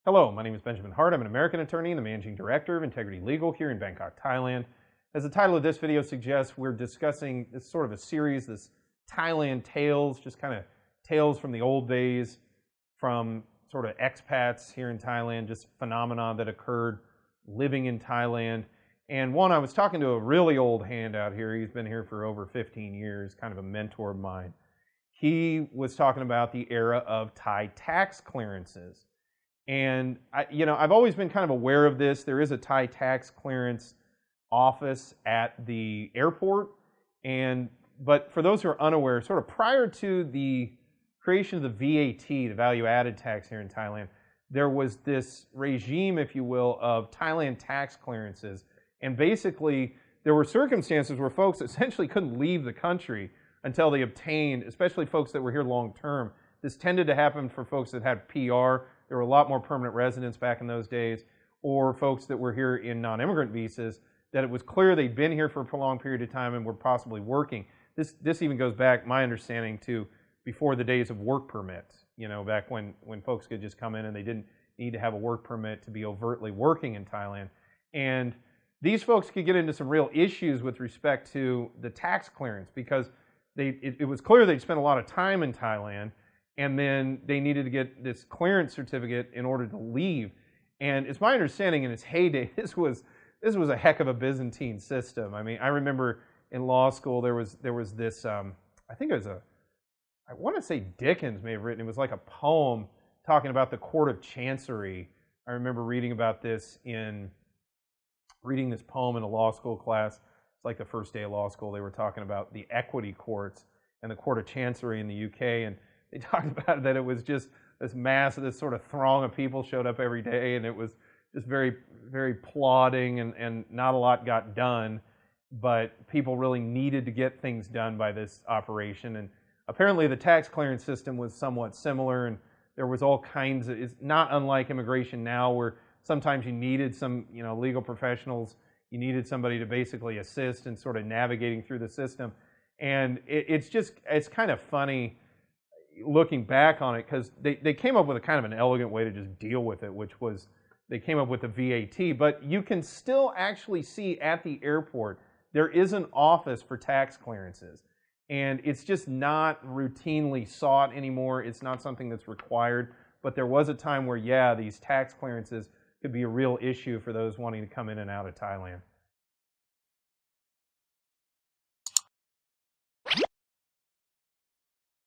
Hello, my name is Benjamin Hart. I'm an American attorney and the Managing Director of Integrity Legal here in Bangkok, Thailand. As the title of this video suggests, we're discussing this sort of a series, this Thailand tales, just kind of tales from the old days, from sort of expats here in Thailand, just phenomena that occurred living in Thailand. And one, I was talking to a really old hand out here. He's been here for over 15 years, kind of a mentor of mine. He was talking about the era of Thai tax clearances. And I've always been kind of aware of this. There is a Thai tax clearance office at the airport. But for those who are unaware, sort of prior to the creation of the V.A.T, the value-added tax here in Thailand, there was this regime, if you will, of Thailand tax clearances. And basically, there were circumstances where folks essentially couldn't leave the country until they obtained, especially folks that were here long-term. This tended to happen for folks that had PR. There were a lot more permanent residents back in those days, or folks that were here in non-immigrant visas, that it was clear they'd been here for a prolonged period of time and were possibly working. This even goes back, my understanding, to before the days of work permits, back when folks could just come in and they didn't need to have a work permit to be overtly working in Thailand. And these folks could get into some real issues with respect to the tax clearance because it was clear they'd spent a lot of time in Thailand, and then they needed to get this clearance certificate in order to leave. And it's my understanding in its heyday, this was a heck of a Byzantine system. I mean, I remember in law school there was this, I think it was I want to say Dickens may have written, it was like a poem talking about the Court of Chancery. I remember reading this poem in a law school class. It's like the first day of law school. They were talking about the equity courts and the Court of Chancery in the UK, and they talked about that it was just this sort of throng of people showed up every day, and it was just very, very plodding, and not a lot got done, but people really needed to get things done by this operation. And apparently the tax clearance system was somewhat similar, and there was all kinds of, it's not unlike immigration now, where sometimes you needed some legal professionals, you needed somebody to basically assist in sort of navigating through the system. And it's kind of funny looking back on it, because they came up with a kind of an elegant way to just deal with it, which was they came up with the V.A.T. But you can still actually see at the airport there is an office for tax clearances, and it's just not routinely sought anymore. It's not something that's required, but there was a time where, yeah, these tax clearances could be a real issue for those wanting to come in and out of Thailand.